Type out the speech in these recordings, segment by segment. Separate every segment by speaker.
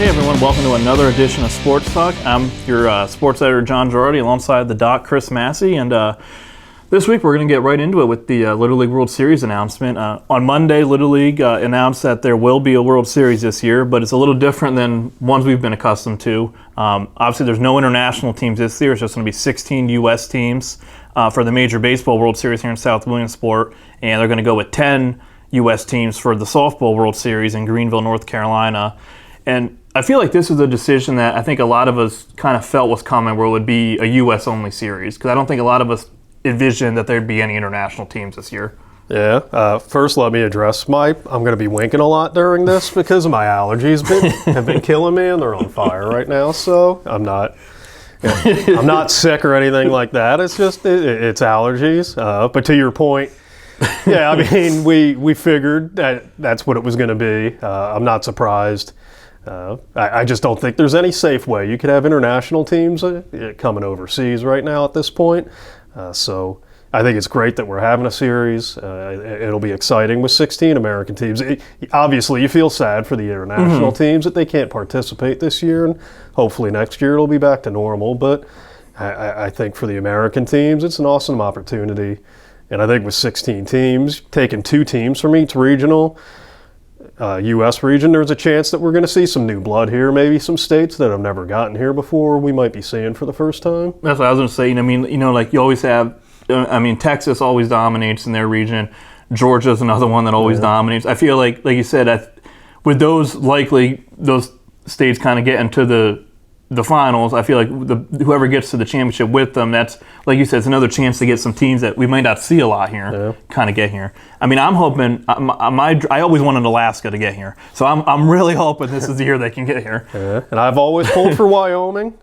Speaker 1: Hey everyone, welcome to another edition of Sports Talk. I'm your sports editor, John Gerardi, alongside the doc, Chris Masse, and this week we're going to get right into it with the Little League World Series announcement. On Monday, Little League announced that there will be a World Series this year, but it's a little different than ones we've been accustomed to. Obviously, there's no international teams this year. It's just going to be 16 U.S. teams for the Major Baseball World Series here in South Williamsport, and they're going to go with 10 U.S. teams for the Softball World Series in Greenville, North Carolina. And I feel like this is a decision that I think a lot of us kind of felt was coming, where it would be a U.S.-only series, because I don't think a lot of us envisioned that there'd be any international teams this year.
Speaker 2: Yeah. First, let me address I'm going to be winking a lot during this because my allergies have been killing me, and they're on fire right now. So I'm not sick or anything like that. It's just it's allergies. But to your point, yeah, I mean we figured that's what it was going to be. I'm not surprised. I just don't think there's any safe way you could have international teams coming overseas right now at this point. So I think it's great that we're having a series. It'll be exciting with 16 American teams. Obviously, you feel sad for the international teams that they can't participate this year, and hopefully next year it'll be back to normal. But I think for the American teams, it's an awesome opportunity. And I think with 16 teams, taking 2 teams from each regional, U.S. region, there's a chance that we're going to see some new blood here, maybe some states that have never gotten here before we might be seeing for the first time.
Speaker 1: That's what I was going to say. Like you always have, Texas always dominates in their region. Georgia's another one that always dominates. I feel like you said, with those states kind of getting to the finals, I feel like whoever gets to the championship with them, that's, like you said, it's another chance to get some teams that we might not see a lot here kind of get here. I mean, I'm hoping, I always wanted Alaska to get here, so I'm really hoping this is the year they can get here.
Speaker 2: Yeah. And I've always pulled for Wyoming.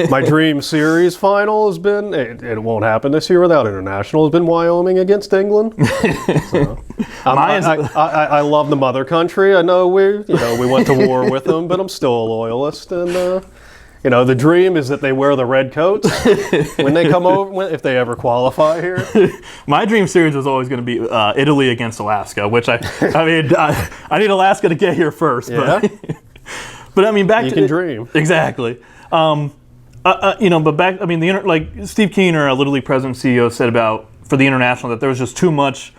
Speaker 2: My dream series final has been, it won't happen this year without international, has been Wyoming against England. So, I love the mother country. I know we went to war with them, but I'm still a loyalist, and the dream is that they wear the red coats when they come over, if they ever qualify here.
Speaker 1: My dream series was always going to be Italy against Alaska, which I need Alaska to get here first.
Speaker 2: Yeah.
Speaker 1: But I mean,
Speaker 2: you can dream.
Speaker 1: Exactly. But back, like Steve Keener, Little League president and CEO, said about for the international that there was just too much.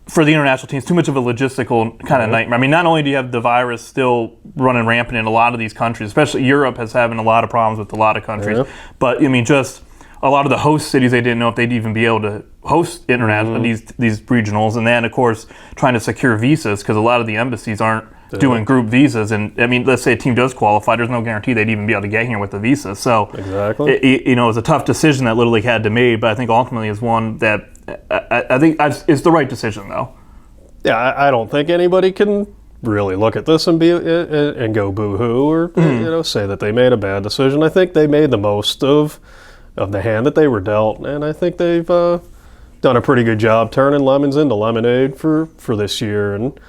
Speaker 1: For the international teams, too much of a logistical kind of nightmare. I mean, not only do you have the virus still running rampant in a lot of these countries, especially Europe has having a lot of problems with a lot of countries, but just a lot of the host cities, they didn't know if they'd even be able to host international these regionals, and then of course trying to secure visas, because a lot of the embassies aren't doing group visas, and let's say a team does qualify, there's no guarantee they'd even be able to get here with the visa. So
Speaker 2: exactly,
Speaker 1: it was a tough decision that Little League had to make, but I think ultimately is one that I think it's the right decision, though.
Speaker 2: Yeah, I don't think anybody can really look at this and go boo-hoo or say that they made a bad decision. I think they made the most of the hand that they were dealt, and I think they've done a pretty good job turning lemons into lemonade for this year. And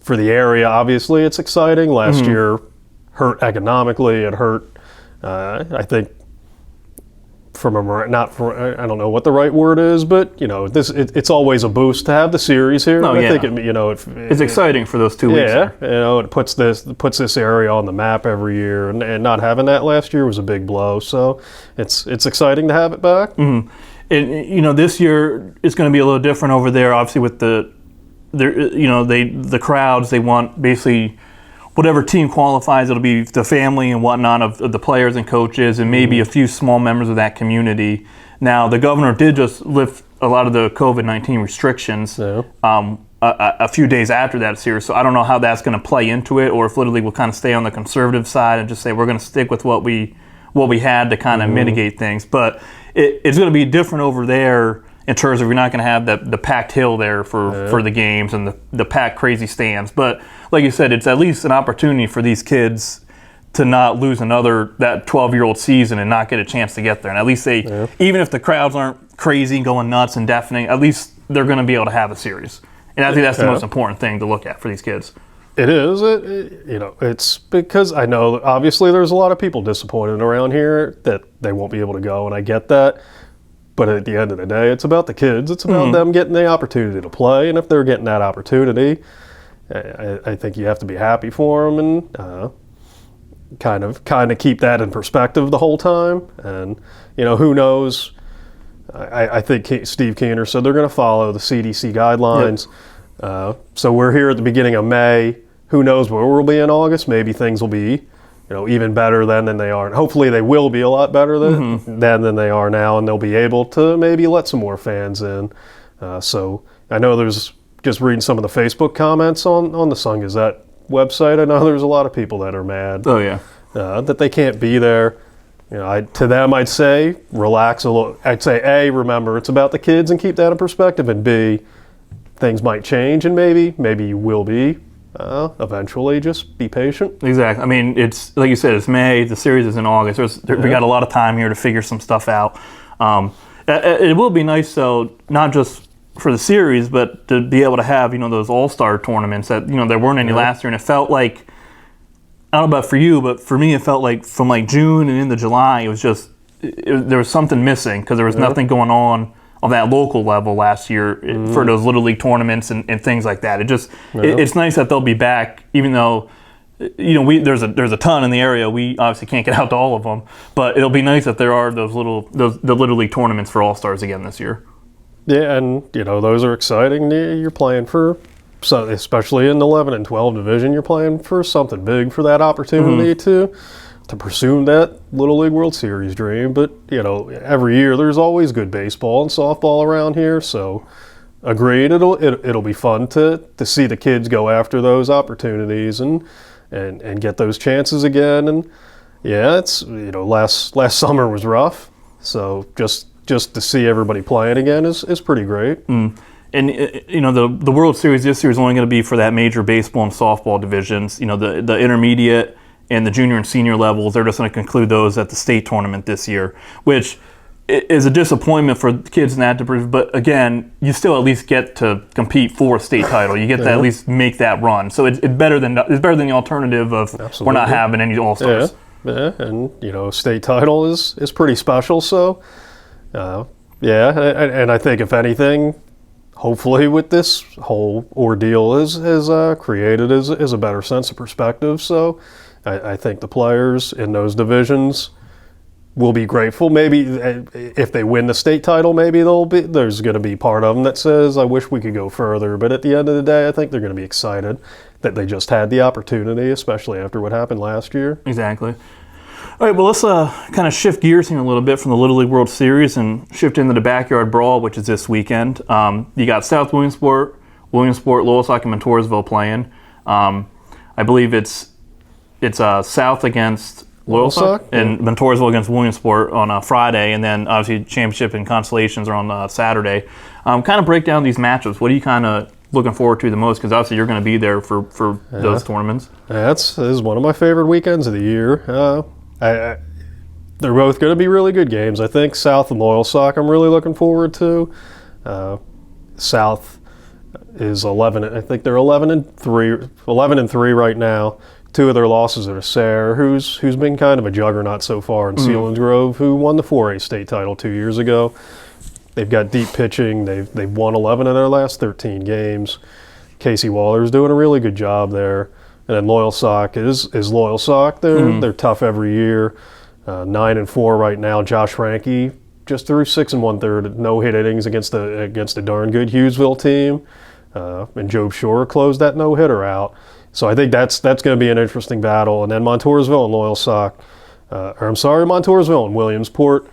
Speaker 2: for the area, obviously, it's exciting. Last year hurt economically. It hurt. I think. I don't know what the right word is, but it's always a boost to have the series here. I think
Speaker 1: it's exciting for those 2 weeks.
Speaker 2: Yeah, it puts this area on the map every year, and not having that last year was a big blow. So it's exciting to have it back.
Speaker 1: And this year it's going to be a little different over there. Obviously, with the crowds, they want basically. Whatever team qualifies, it'll be the family and whatnot of the players and coaches, and maybe a few small members of that community. Now, the governor did just lift a lot of the COVID-19 restrictions a few days after that series, so I don't know how that's going to play into it, or if Little League will kind of stay on the conservative side and just say we're going to stick with what we had to kind of mitigate things. But it's going to be different over there in terms of you're not going to have the packed hill there for the games and the packed crazy stands. But like you said, it's at least an opportunity for these kids to not lose that 12-year-old season and not get a chance to get there. And at least even if the crowds aren't crazy, going nuts and deafening, at least they're going to be able to have a series. And I think that's the most important thing to look at for these kids.
Speaker 2: It is. It's because I know obviously there's a lot of people disappointed around here that they won't be able to go, and I get that. But at the end of the day, it's about the kids. It's about them getting the opportunity to play, and if they're getting that opportunity, I think you have to be happy for them and kind of keep that in perspective the whole time. And who knows? I think Steve Keener said they're going to follow the CDC guidelines. Yep. So we're here at the beginning of May. Who knows where we'll be in August? Maybe things will be, even better then than they are. And hopefully they will be a lot better then than they are now, and they'll be able to maybe let some more fans in. So I know there's, just reading some of the Facebook comments on the Sun-Gazette website, I know there's a lot of people that are mad.
Speaker 1: Oh, yeah.
Speaker 2: That they can't be there. To them, I'd say relax a little. I'd say A, remember it's about the kids and keep that in perspective, and B, things might change and maybe you will be eventually. Just be patient.
Speaker 1: Exactly. I mean, it's like you said, it's May. The series is in August. We got a lot of time here to figure some stuff out. It will be nice, though, not just for the series, but to be able to have those all-star tournaments that there weren't any last year, and it felt like, I don't know about for you, but for me, it felt like from June and into July, it was just there was something missing because there was nothing going on that local level last year for those Little League tournaments and things like that. It's nice that they'll be back, even though there's a ton in the area. We obviously can't get out to all of them, but it'll be nice that there are the Little League tournaments for All-Stars again this year.
Speaker 2: Yeah, and those are exciting. You're playing for. So especially in the 11 and 12 division, you're playing for something big for that opportunity to pursue that Little League World Series dream. But, every year there's always good baseball and softball around here. So agreed, it'll be fun to see the kids go after those opportunities and get those chances again. And yeah, it's, last summer was rough. So just to see everybody playing again is pretty great.
Speaker 1: And the World Series this year is only going to be for that major baseball and softball divisions. The intermediate and the junior and senior levels, they're just going to conclude those at the state tournament this year, which is a disappointment for kids in that division. But again, you still at least get to compete for a state title. You get to at least make that run. So it's better than the alternative of Absolutely. We're not having any All-Stars.
Speaker 2: Yeah, and state title is pretty special. So and I think if anything, hopefully with this whole ordeal is created is a better sense of perspective. So I think the players in those divisions will be grateful. Maybe if they win the state title, maybe there's going to be part of them that says, I wish we could go further. But at the end of the day, I think they're going to be excited that they just had the opportunity, especially after what happened last year.
Speaker 1: Exactly. All right, well, let's kind of shift gears here a little bit from the Little League World Series and shift into the Backyard Brawl, which is this weekend. You got South Williamsport, Loyalsock, and Montoursville playing. I believe it's South against Loyalsock and Montoursville against Williamsport on Friday, and then obviously championship and consolations are on Saturday. Kind of break down these matchups. What are you kind of looking forward to the most? Because obviously you're going to be there for those tournaments.
Speaker 2: This is one of my favorite weekends of the year. They're both going to be really good games. I think South and Loyalsock I'm really looking forward to. South is 11. I think they're 11-3 right now. Two of their losses are to Sayre, who's been kind of a juggernaut so far, and Selinsgrove, who won the 4A state title 2 years ago. They've got deep pitching. They've won 11 of their last 13 games. Casey Waller's doing a really good job there. And then Loyalsock is Loyalsock. They're tough every year. 9-4 right now. Josh Ranke just threw 6 1/3 no-hit innings against a darn good Hughesville team. And Job Shore closed that no-hitter out. So I think that's going to be an interesting battle. And then Montoursville and Montoursville and Williamsport.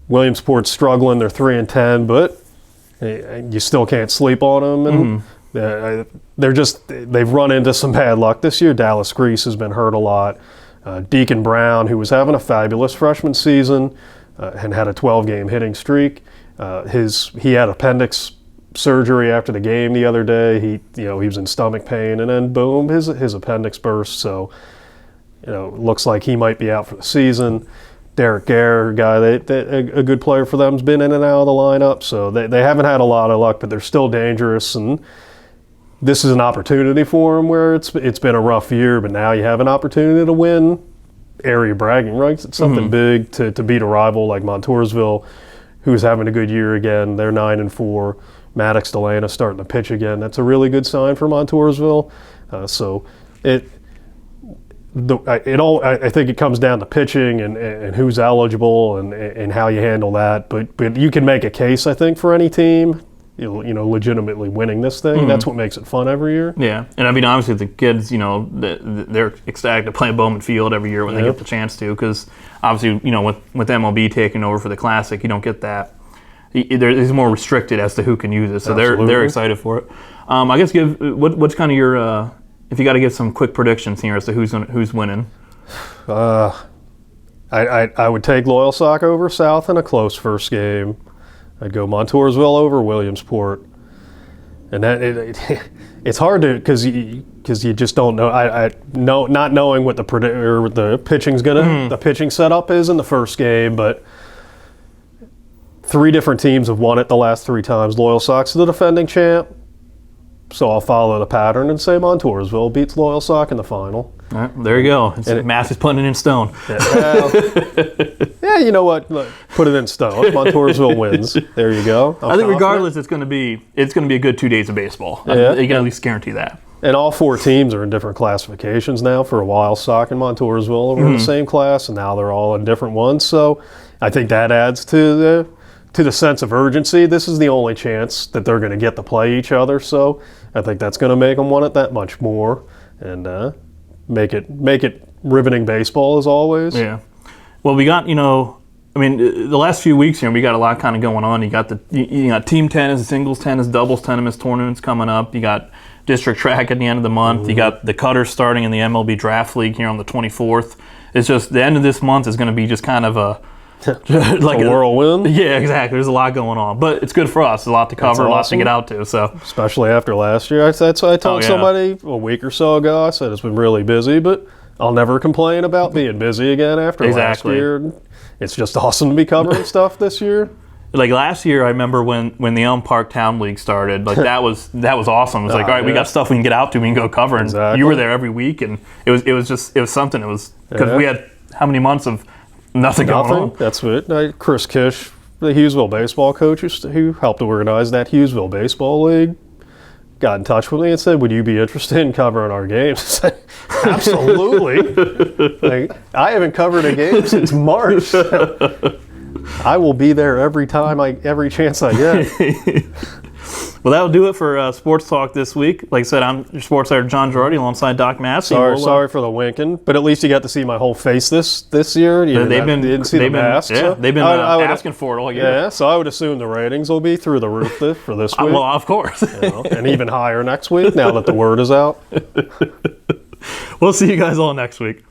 Speaker 2: Williamsport's struggling. They're 3-10, but you still can't sleep on them. And they've run into some bad luck this year. Dallas Grease has been hurt a lot. Deacon Brown, who was having a fabulous freshman season and had a 12-game hitting streak, he had appendix surgery after the game the other day. He was in stomach pain, and then boom, his appendix burst. So looks like he might be out for the season. Derek Gare, a guy, a good player for them, has been in and out of the lineup. So they haven't had a lot of luck, but they're still dangerous. And this is an opportunity for them where it's been a rough year, but now you have an opportunity to win area bragging rights. It's something big to beat a rival like Montoursville, who's having a good year again. They're 9-4. Maddox Delana starting to pitch again. That's a really good sign for Montoursville. I think it comes down to pitching and who's eligible and how you handle that. But you can make a case, I think, for any team, legitimately winning this thing. Mm-hmm. That's what makes it fun every year.
Speaker 1: Yeah, and I mean, obviously the kids, they're ecstatic to play Bowman Field every year when they get the chance to, because obviously, with MLB taking over for the Classic, you don't get that. It's more restricted as to who can use it, so they're excited for it. I guess what's kind of your if you got to give some quick predictions here as to who's winning.
Speaker 2: I would take Loyalsock over South in a close first game. I'd go Montoursville over Williamsport, and that it's hard to because you just don't know. Not knowing what the pitching's the pitching setup is in the first game, but 3 different teams have won it the last 3 times. Loyalsock's the defending champ, so I'll follow the pattern and say Montoursville beats Loyalsock in the final.
Speaker 1: All right, there you go. Masse is putting it in stone.
Speaker 2: Yeah, you know what? Put it in stone. Montoursville wins. There you go.
Speaker 1: I think regardless, it's going to be a good 2 days of baseball. Yeah. You can at least guarantee that.
Speaker 2: And all 4 teams are in different classifications now. For a while, Sock and Montoursville were in the same class, and now they're all in different ones. So I think that adds to the sense of urgency. This is the only chance that they're going to get to play each other. So I think that's going to make them want it that much more, and make it riveting baseball as always.
Speaker 1: Yeah. Well, we got the last few weeks here, we got a lot kind of going on. You got you got team tennis, singles tennis, doubles tennis tournaments coming up. You got district track at the end of the month. Mm-hmm. You got the Cutters starting in the MLB Draft League here on the 24th. It's just the end of this month is going to be just kind of a
Speaker 2: like a whirlwind.
Speaker 1: Yeah, exactly. There's a lot going on, but it's good for us. There's a lot to cover, a lot to get out to. So,
Speaker 2: especially after last year, that's what I told somebody a week or so ago. I said it's been really busy, but I'll never complain about being busy again after last year. It's just awesome to be covering stuff this year. Like
Speaker 1: last year, I remember when the Elm Park Town League started. Like that was awesome. It was like, all right, we got stuff we can get out to. We can go cover. And you were there every week, and it was something. It was because we had how many months of nothing going on.
Speaker 2: That's it. Chris Kish, the Hughesville baseball coach who helped organize that Hughesville baseball league, got in touch with me and said, "Would you be interested in covering our games?" I said, absolutely. I haven't covered a game since March. So I will be there every every chance I get.
Speaker 1: Well, that'll do it for Sports Talk this week. Like I said, I'm your sports editor, John Gerardi, alongside Doc Masse.
Speaker 2: Sorry for the winking, but at least you got to see my whole face this year. You didn't see the mask.
Speaker 1: Yeah, so they've been asking for it all year.
Speaker 2: Yeah, so I would assume the ratings will be through the roof for this week.
Speaker 1: Well, of course.
Speaker 2: And even higher next week, now that the word is out.
Speaker 1: We'll see you guys all next week.